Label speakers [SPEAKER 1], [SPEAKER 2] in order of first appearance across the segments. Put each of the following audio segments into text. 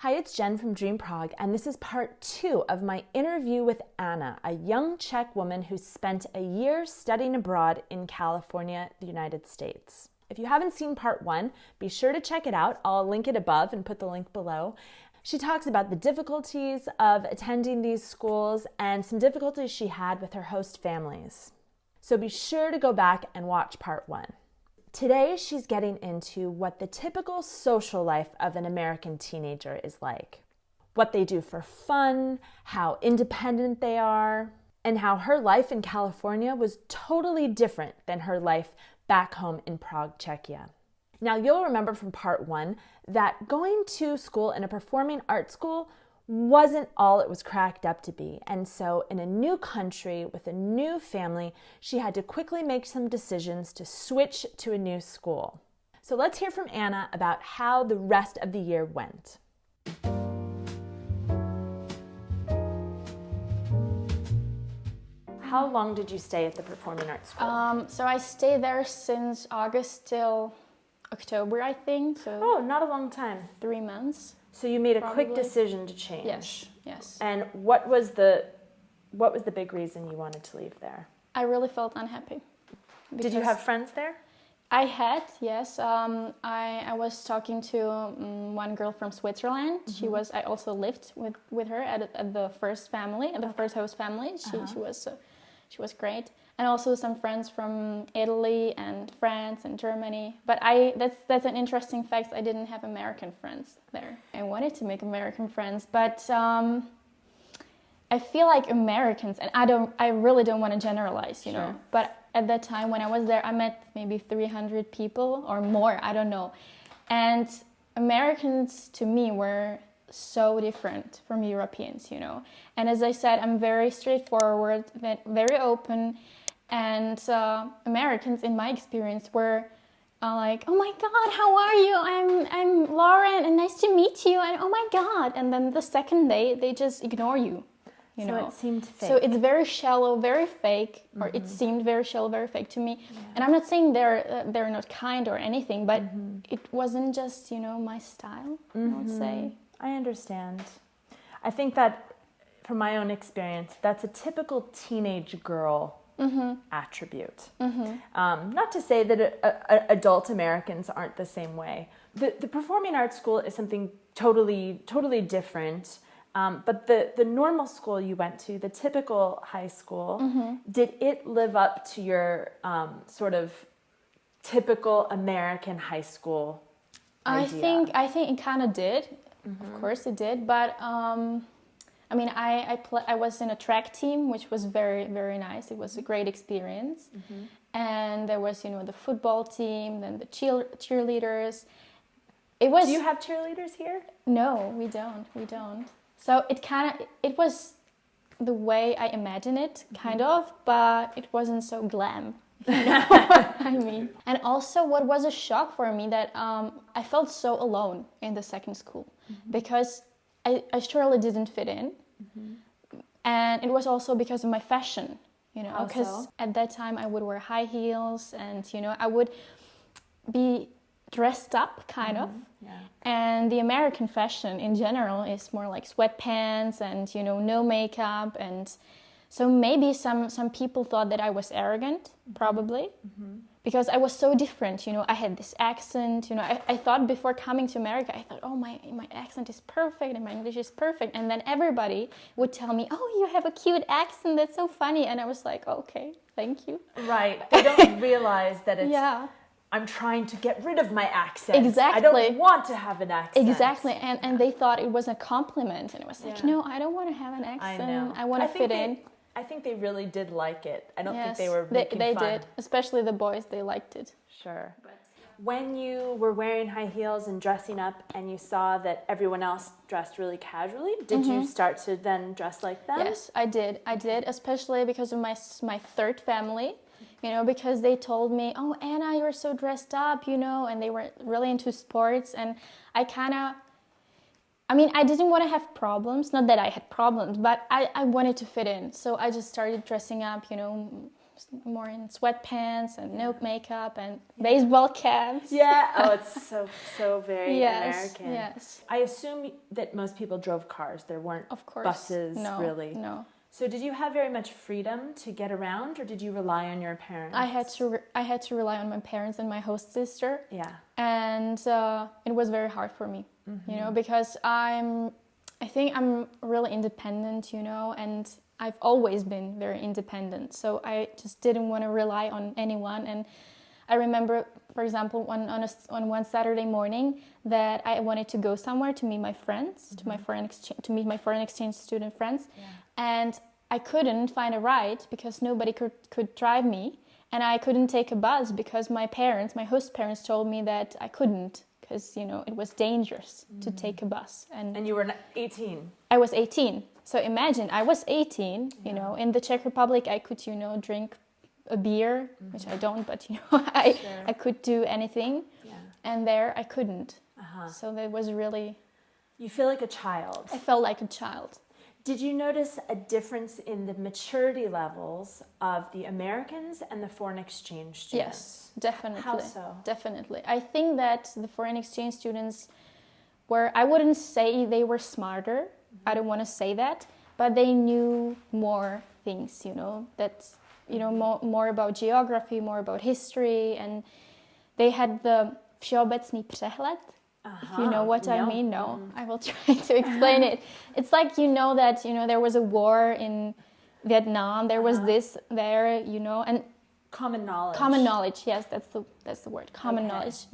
[SPEAKER 1] Hi, it's Jen from Dream Prague, and this is part 2 of my interview with Anna, a young Czech woman who spent a year studying abroad in California, the United States. If you haven't seen part 1, be sure to check it out. I'll link it above and put the link below. She talks about the difficulties of attending these schools and some difficulties she had with her host families. So be sure to go back and watch part 1. Today, she's getting into what the typical social life of an American teenager is like, what they do for fun, how independent they are, and how her life in California was totally different than her life back home in Prague, Czechia. Now, you'll remember from part 1 that going to school in a performing arts school wasn't all it was cracked up to be. And so in a new country with a new family, she had to quickly make some decisions to switch to a new school. So let's hear from Anna about how the rest of the year went. How long did you stay at the performing arts school?
[SPEAKER 2] So I stayed there since August till October, I think. So
[SPEAKER 1] Oh, not a long time.
[SPEAKER 2] 3 months.
[SPEAKER 1] So you made a
[SPEAKER 2] Probably.
[SPEAKER 1] quick decision to change.
[SPEAKER 2] Yes.
[SPEAKER 1] And what was the big reason you wanted to leave there?
[SPEAKER 2] I really felt unhappy.
[SPEAKER 1] Did you have friends there?
[SPEAKER 2] I had, yes. I was talking to one girl from Switzerland.
[SPEAKER 1] Mm-hmm.
[SPEAKER 2] I also lived with her at the first family, at the first host family. She was great. And also some friends from Italy and France and Germany. But that's an interesting fact. I didn't have American friends there. I wanted to make American friends, but I feel like Americans, and I really don't want to generalize, you know. But at that time when I was there, I met maybe 300 people or more, I don't know. And Americans to me were so different from Europeans, you know. And as I said, I'm very straightforward, very open. And Americans, in my experience, were like, "Oh my God, how are you? I'm Lauren, and nice to meet you." And "Oh my God!" And then the second day, they just ignore you. You know,
[SPEAKER 1] it seemed fake.
[SPEAKER 2] So it's very shallow, very fake, or it seemed very shallow, very fake to me. Yeah. And I'm not saying they're not kind or anything, but it wasn't just, you know, my style. I would say.
[SPEAKER 1] I understand. I think that, from my own experience, that's a typical teenage girl attribute. Not to say that adult Americans aren't the same way. The performing arts school is something totally different. But the normal school you went to, the typical high school, did it live up to your sort of typical American high school idea?
[SPEAKER 2] I think it kind of did. Of course it did, but I mean, I was in a track team, which was very, very nice. It was a great experience. And there was, you know, the football team, then the cheerleaders. Do
[SPEAKER 1] you have cheerleaders here?
[SPEAKER 2] No, we don't. So it was the way I imagine it, kind of, but it wasn't so glam. You know what I mean? And also what was a shock for me that I felt so alone in the second school because I surely didn't fit in. And it was also because of my fashion, you know, because at that time I would wear high heels and, you know, I would be dressed up kind of. Yeah. And the American fashion in general is more like sweatpants and, you know, no makeup. And so maybe some people thought that I was arrogant, probably, because I was so different. You know, I had this accent. You know, I thought before coming to America, I thought, oh, my accent is perfect and my English is perfect. And then everybody would tell me, oh, you have a cute accent. That's so funny. And I was like, okay, thank you.
[SPEAKER 1] Right. They don't realize that it's... I'm trying to get rid of my accent.
[SPEAKER 2] Exactly.
[SPEAKER 1] I don't want to have an accent.
[SPEAKER 2] Exactly. And they thought it was a compliment. And it was like, no, I don't want to have an accent.
[SPEAKER 1] I know.
[SPEAKER 2] I want to fit in.
[SPEAKER 1] I think they really did like it. I don't think they were making
[SPEAKER 2] they
[SPEAKER 1] fun.
[SPEAKER 2] did. Especially the boys, they liked it.
[SPEAKER 1] Sure. When you were wearing high heels and dressing up and you saw that everyone else dressed really casually, did you start to then dress like them?
[SPEAKER 2] Yes, I did, especially because of my third family. You know, because they told me, oh, Anna, you're so dressed up, you know, and they were really into sports. And I didn't want to have problems. Not that I had problems, but I wanted to fit in. So I just started dressing up, you know, more in sweatpants and no makeup and baseball caps.
[SPEAKER 1] Yeah. Oh, it's so very American.
[SPEAKER 2] Yes.
[SPEAKER 1] I assume that most people drove cars. There weren't
[SPEAKER 2] Of course.
[SPEAKER 1] buses,
[SPEAKER 2] No,
[SPEAKER 1] really.
[SPEAKER 2] No.
[SPEAKER 1] So did you have very much freedom to get around, or did you rely on your parents?
[SPEAKER 2] I had to rely on my parents and my host sister.
[SPEAKER 1] Yeah.
[SPEAKER 2] And it was very hard for me, because I think I'm really independent, and I've always been very independent. So I just didn't want to rely on anyone. And I remember, for example, on one Saturday morning that I wanted to go somewhere to meet my friends, to meet my foreign exchange student friends. Yeah. And I couldn't find a ride because nobody could drive me. And I couldn't take a bus because my host parents told me that I couldn't because, it was dangerous to take a bus. And
[SPEAKER 1] you were 18?
[SPEAKER 2] I was 18. So imagine, I was 18, in the Czech Republic I could, drink a beer, which I don't, but, I could do anything. Yeah. And there I couldn't. So that was really...
[SPEAKER 1] You feel like a child.
[SPEAKER 2] I felt like a child.
[SPEAKER 1] Did you notice a difference in the maturity levels of the Americans and the foreign exchange students?
[SPEAKER 2] Yes, definitely.
[SPEAKER 1] How so?
[SPEAKER 2] Definitely. I think that the foreign exchange students were, I wouldn't say they were smarter. I don't want to say that, but they knew more things, more about geography, more about history, and they had the všeobecný přehled. If you know what I mean, no. I will try to explain it. It's like that there was a war in Vietnam. There was this there, and
[SPEAKER 1] common knowledge.
[SPEAKER 2] Common knowledge, yes, that's the word. Common knowledge.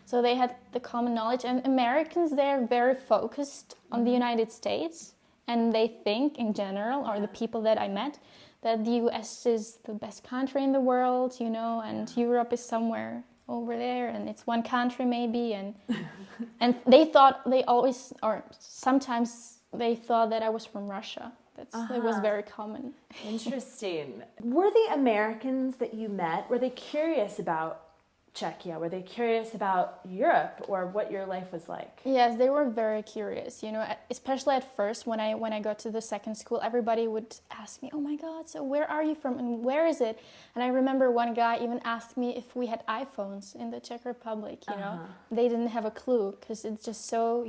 [SPEAKER 2] So they had the common knowledge, and Americans, they're very focused on the United States, and they think in general, or the people that I met, that the US is the best country in the world, and Europe is somewhere over there, and it's one country maybe, and they thought sometimes they thought that I was from Russia. That was very common.
[SPEAKER 1] Interesting. Were the Americans that you met, were they curious about Czechia? Were they curious about Europe or what your life was like?
[SPEAKER 2] Yes, they were very curious. Especially at first when I got to the second school, everybody would ask me, "Oh my God, so where are you from and where is it?" And I remember one guy even asked me if we had iPhones in the Czech Republic. They didn't have a clue because it's just so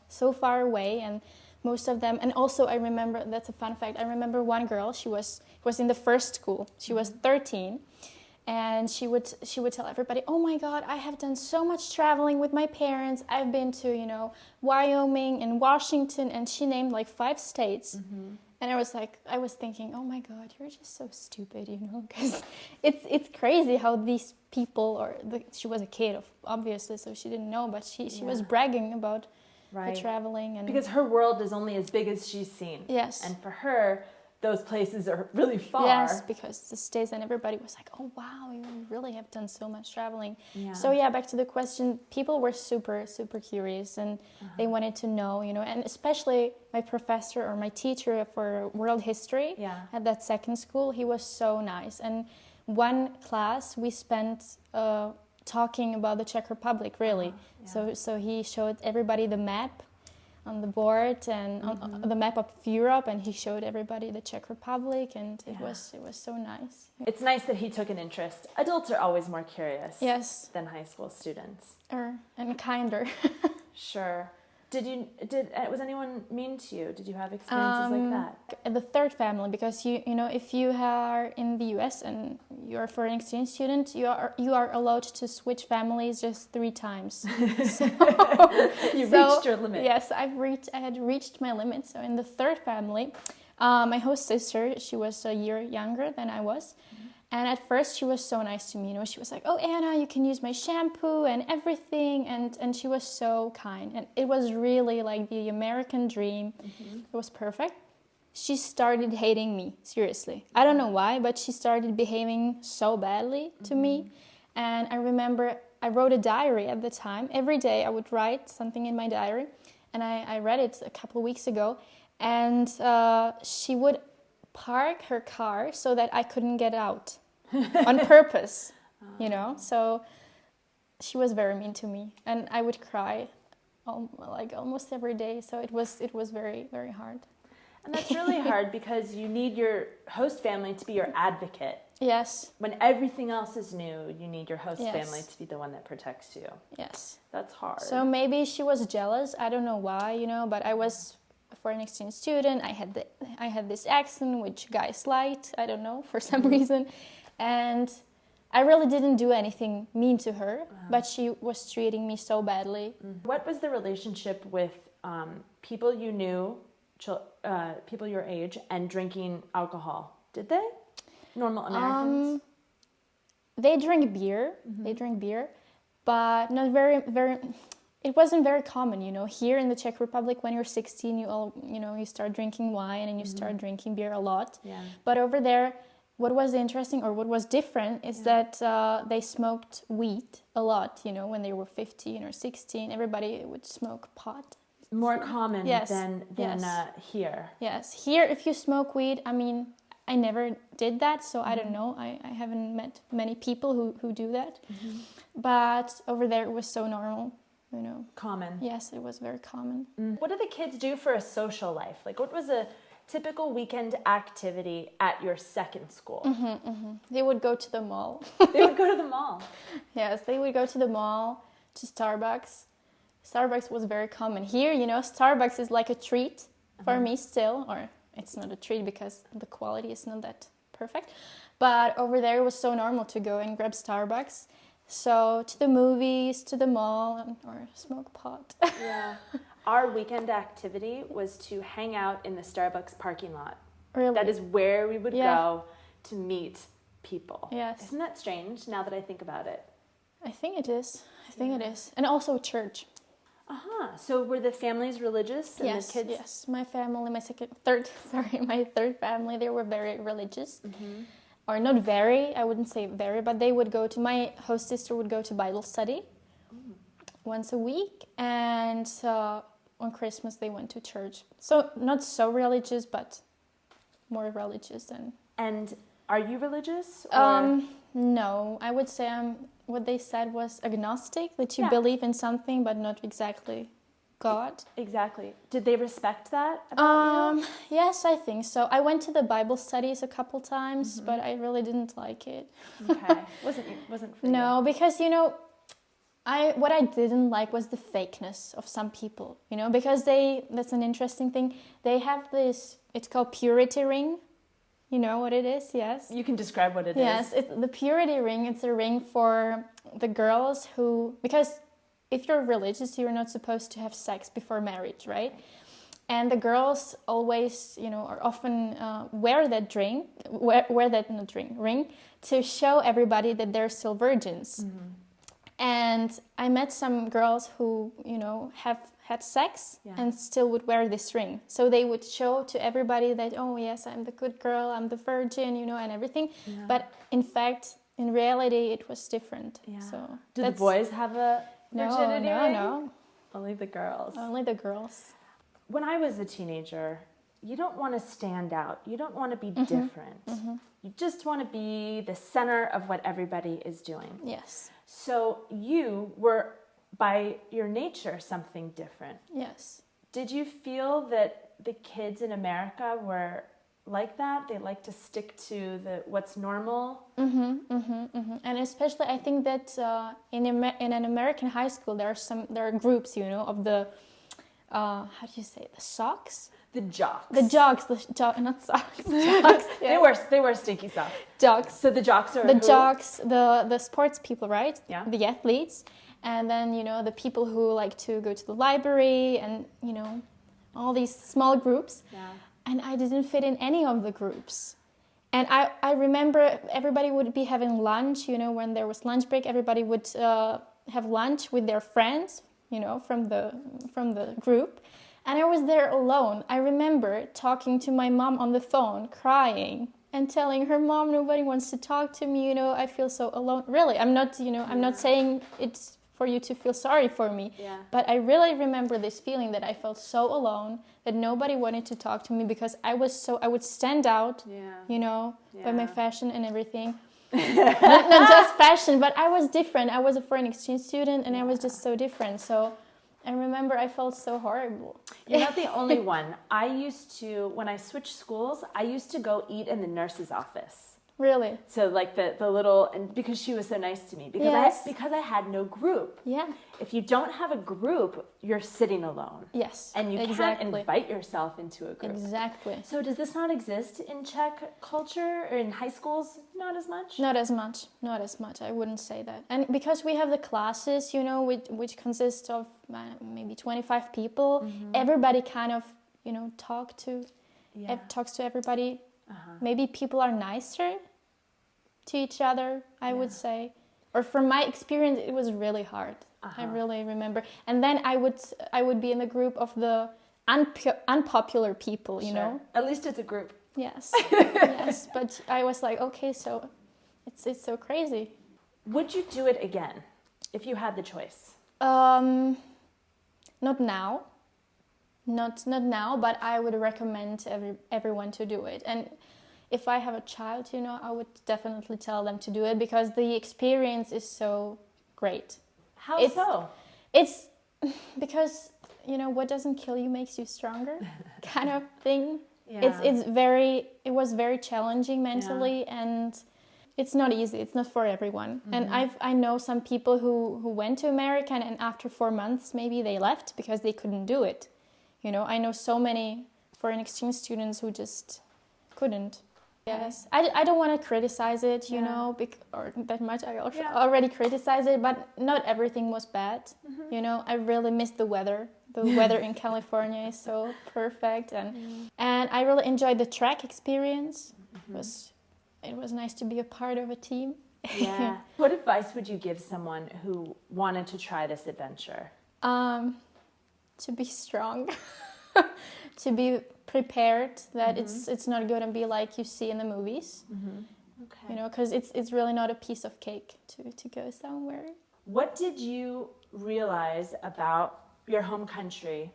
[SPEAKER 2] so far away, and most of them. And also I remember, that's a fun fact, I remember one girl, she was in the first school, she was 13. And she would tell everybody, "Oh my God, I have done so much traveling with my parents. I've been to, Wyoming and Washington," and she named like 5 states. And I was thinking, "Oh my God, you're just so stupid," because it's crazy how these people, she was a kid, obviously, so she didn't know, but she was bragging about the traveling. And
[SPEAKER 1] because her world is only as big as she's seen.
[SPEAKER 2] Yes.
[SPEAKER 1] And for her, those places are really far.
[SPEAKER 2] Yes, because the States, and everybody was like, "Oh wow, you really have done so much traveling." Yeah. So back to the question, people were super, super curious, and they wanted to know, and especially my professor or my teacher for world history at that second school, he was so nice. And one class we spent talking about the Czech Republic, really. So he showed everybody the map on the board and on the map of Europe, and he showed everybody the Czech Republic, and it was so nice.
[SPEAKER 1] It's nice that he took an interest. Adults are always more curious than high school students.
[SPEAKER 2] And kinder.
[SPEAKER 1] Sure. Was anyone mean to you? Did you have experiences like that?
[SPEAKER 2] The third family, because if you are in the US and you're a foreign exchange student, you are allowed to switch families just 3 times.
[SPEAKER 1] You reached your limit.
[SPEAKER 2] Yes, I had reached my limit. So in the third family, my host sister, she was a year younger than I was. And at first she was so nice to me, she was like, "Oh, Anna, you can use my shampoo and everything." And she was so kind. And it was really like the American dream. It was perfect. She started hating me, seriously. I don't know why, but she started behaving so badly to me. And I remember I wrote a diary at the time. Every day I would write something in my diary. And I read it a couple of weeks ago. And she would park her car so that I couldn't get out. On purpose, so she was very mean to me, and I would cry almost every day, so it was very, very hard.
[SPEAKER 1] And that's really hard because you need your host family to be your advocate.
[SPEAKER 2] Yes.
[SPEAKER 1] When everything else is new, you need your host
[SPEAKER 2] Yes.
[SPEAKER 1] family to be the one that protects you.
[SPEAKER 2] Yes.
[SPEAKER 1] That's hard.
[SPEAKER 2] So maybe she was jealous. I don't know why, but I was a foreign exchange student. I had this accent which guys liked. I don't know, for some reason. And I really didn't do anything mean to her, but she was treating me so badly.
[SPEAKER 1] What was the relationship with people you knew, people your age, and drinking alcohol? Did they? Normal Americans?
[SPEAKER 2] They drink beer. They drink beer, but not very. It wasn't very common, Here in the Czech Republic, when you're 16, you start drinking wine and you start drinking beer a lot.
[SPEAKER 1] Yeah.
[SPEAKER 2] But over there, what was interesting or what was different is that they smoked weed a lot. When they were 15 or 16, everybody would smoke pot.
[SPEAKER 1] More common
[SPEAKER 2] Yes.
[SPEAKER 1] than here.
[SPEAKER 2] Yes, here if you smoke weed, I never did that, so I don't know. I haven't met many people who do that. But over there it was so normal,
[SPEAKER 1] Common.
[SPEAKER 2] Yes, it was very common.
[SPEAKER 1] What do the kids do for a social life? Like, what was a typical weekend activity at your second school?
[SPEAKER 2] They would go to the mall.
[SPEAKER 1] They would go to the mall.
[SPEAKER 2] Yes, they would go to the mall, to Starbucks. Starbucks was very common. Here, Starbucks is like a treat for me still, or it's not a treat because the quality is not that perfect. But over there it was so normal to go and grab Starbucks. So to the movies, to the mall, or smoke pot.
[SPEAKER 1] Yeah. Our weekend activity was to hang out in the Starbucks parking lot.
[SPEAKER 2] Really?
[SPEAKER 1] That is where we would go to meet people.
[SPEAKER 2] Yes.
[SPEAKER 1] Isn't that strange now that I think about it?
[SPEAKER 2] I think it is. It is. And also church.
[SPEAKER 1] So were the families religious? And
[SPEAKER 2] Yes,
[SPEAKER 1] the kids?
[SPEAKER 2] yes. My family, my third family, they were very religious. Or not very, I wouldn't say very, but they would go to, my host sister would go to Bible study once a week. And on Christmas they went to church. So not so religious, but more religious than...
[SPEAKER 1] And are you religious? Or?
[SPEAKER 2] No, I would say what they said was agnostic, that you believe in something, but not exactly God.
[SPEAKER 1] Exactly. Did they respect that about you?
[SPEAKER 2] Yes, I think so. I went to the Bible studies a couple times, but I really didn't like it.
[SPEAKER 1] Okay. Wasn't for you.
[SPEAKER 2] No, because, what I didn't like was the fakeness of some people, because that's an interesting thing. They have this, it's called purity ring. You know what it is? Yes.
[SPEAKER 1] You can describe what it is.
[SPEAKER 2] Yes, the purity ring, it's a ring for the girls because if you're religious, you're not supposed to have sex before marriage, right? And the girls always, or often wear that ring, ring to show everybody that they're still virgins. And I met some girls who, have had sex and still would wear this ring. So they would show to everybody that, oh yes, I'm the good girl, I'm the virgin, and everything. Yeah. But in fact, in reality, it was different. Yeah. So
[SPEAKER 1] do the boys have a virginity ring?
[SPEAKER 2] No.
[SPEAKER 1] Only the girls.
[SPEAKER 2] Only the girls.
[SPEAKER 1] When I was a teenager, you don't want to stand out. You don't want to be different. You just want to be the center of what everybody is doing.
[SPEAKER 2] Yes.
[SPEAKER 1] So you were, by your nature, something different.
[SPEAKER 2] Yes.
[SPEAKER 1] Did you feel that the kids in America were like that? They like to stick to what's normal?
[SPEAKER 2] And especially, I think that in an American high school, there are groups, of the, how do you say it? The socks?
[SPEAKER 1] The jocks.
[SPEAKER 2] Not socks. Jocks.
[SPEAKER 1] Yeah. They wear stinky socks.
[SPEAKER 2] Jocks.
[SPEAKER 1] So the jocks are
[SPEAKER 2] the jocks, the sports people, right?
[SPEAKER 1] Yeah.
[SPEAKER 2] The athletes, and then the people who like to go to the library, and all these small groups. Yeah. And I didn't fit in any of the groups. And I remember everybody would be having lunch. When there was lunch break, everybody would have lunch with their friends. From the group. And I was there alone. I remember talking to my mom on the phone, crying, and telling her, Mom, nobody wants to talk to me, I feel so alone. Really, I'm not, I'm not saying it's for you to feel sorry for me. Yeah. But I really remember this feeling that I felt so alone, that nobody wanted to talk to me because I would stand out, by my fashion and everything. not just fashion, but I was different. I was a foreign exchange student, and I was just so different. So I remember I felt so horrible.
[SPEAKER 1] You're not the only one. When I switched schools, I used to go eat in the nurse's office.
[SPEAKER 2] Really?
[SPEAKER 1] So like the little, and because she was so nice to me, because
[SPEAKER 2] Yes.
[SPEAKER 1] I had no group.
[SPEAKER 2] Yeah.
[SPEAKER 1] If you don't have a group, you're sitting alone.
[SPEAKER 2] Yes.
[SPEAKER 1] And you can't invite yourself into a group.
[SPEAKER 2] Exactly.
[SPEAKER 1] So does this not exist in Czech culture or in high schools? Not as much?
[SPEAKER 2] Not as much. Not as much. I wouldn't say that. And because we have the classes, you know, which consist of maybe 25 people, everybody kind of, you know, talks to everybody. Maybe people are nicer to each other, I would say. Or from my experience, it was really hard. I really remember. And then I would be in the group of the unpopular people, you know.
[SPEAKER 1] At least it's a group.
[SPEAKER 2] Yes. Yes. But I was like, okay, so it's so crazy.
[SPEAKER 1] Would you do it again if you had the choice?
[SPEAKER 2] Not now. Not now, but I would recommend everyone to do it. And if I have a child, you know, I would definitely tell them to do it because the experience is so great.
[SPEAKER 1] How so?
[SPEAKER 2] It's because, you know, what doesn't kill you makes you stronger kind of thing.
[SPEAKER 1] Yeah.
[SPEAKER 2] It was very challenging mentally, and it's not easy. It's not for everyone. And I know some people who went to America and after 4 months maybe they left because they couldn't do it. You know, I know so many foreign exchange students who just couldn't. Yes, I don't want to criticize it, you know, or that much. I already criticize it, but not everything was bad. You know, I really missed the weather. The weather in California is so perfect, and I really enjoyed the track experience. It was nice to be a part of a team.
[SPEAKER 1] Yeah. What advice would you give someone who wanted to try this adventure?
[SPEAKER 2] To be strong, to be prepared that it's not going to be like you see in the movies. Okay. You know, because it's really not a piece of cake to go somewhere.
[SPEAKER 1] What did you realize about your home country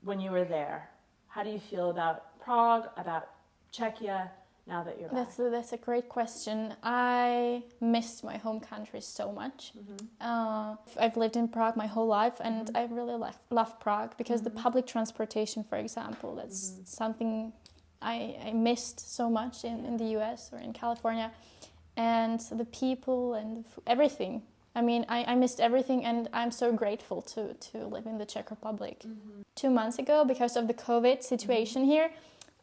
[SPEAKER 1] when you were there? How do you feel about Prague, about Czechia, now that you're back?
[SPEAKER 2] That's a great question. I missed my home country so much. I've lived in Prague my whole life, and I really love Prague because the public transportation, for example, that's something I missed so much in the US or in California, and the people and everything. I mean, I missed everything, and I'm so grateful to live in the Czech Republic. 2 months ago, because of the COVID situation here,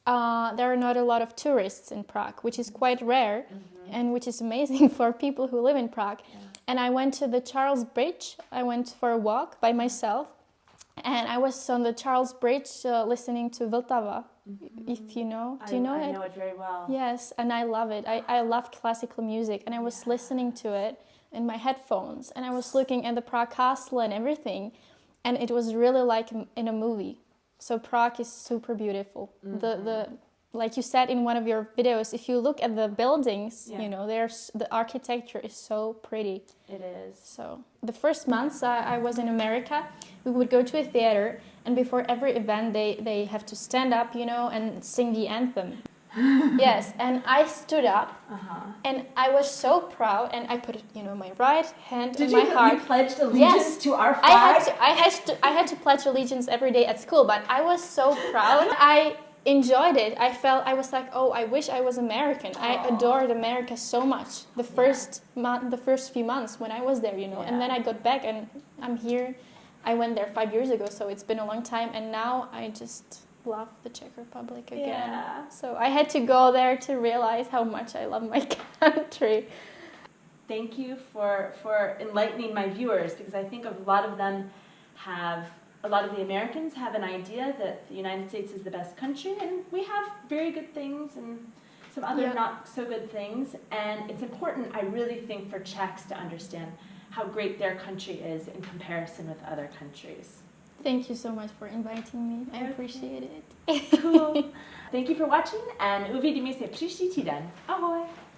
[SPEAKER 2] there are not a lot of tourists in Prague, which is quite rare and which is amazing for people who live in Prague. And I went to the Charles Bridge. I went for a walk by myself, and I was on the Charles Bridge listening to Vltava, if you know. Do you know it?
[SPEAKER 1] I know it very well.
[SPEAKER 2] Yes, and I love it. I love classical music, and I was listening to it in my headphones, and I was looking at the Prague Castle and everything, and it was really like in a movie. So Prague is super beautiful. The like you said in one of your videos, if you look at the buildings, you know, the architecture is so pretty.
[SPEAKER 1] It is.
[SPEAKER 2] So the first months I was in America, we would go to a theater, and before every event they have to stand up, you know, and sing the anthem. Yes, and I stood up, and I was so proud, and I put, you know, my right hand on my heart.
[SPEAKER 1] You pledged allegiance to our flag?
[SPEAKER 2] I had to pledge allegiance every day at school, but I was so proud. I enjoyed it. I was like, oh, I wish I was American. I adored America so much. The first few months when I was there, you know, and then I got back, and I'm here. I went there 5 years ago, so it's been a long time, and now I just love the Czech Republic again. Yeah. So I had to go there to realize how much I love my country.
[SPEAKER 1] Thank you for enlightening my viewers, because I think a lot of the Americans have an idea that the United States is the best country, and we have very good things and some other not so good things. And it's important, I really think, for Czechs to understand how great their country is in comparison with other countries.
[SPEAKER 2] Thank you so much for inviting me. I appreciate it.
[SPEAKER 1] Cool. Thank you for watching, and uvidíme se příští týden. Ahoj!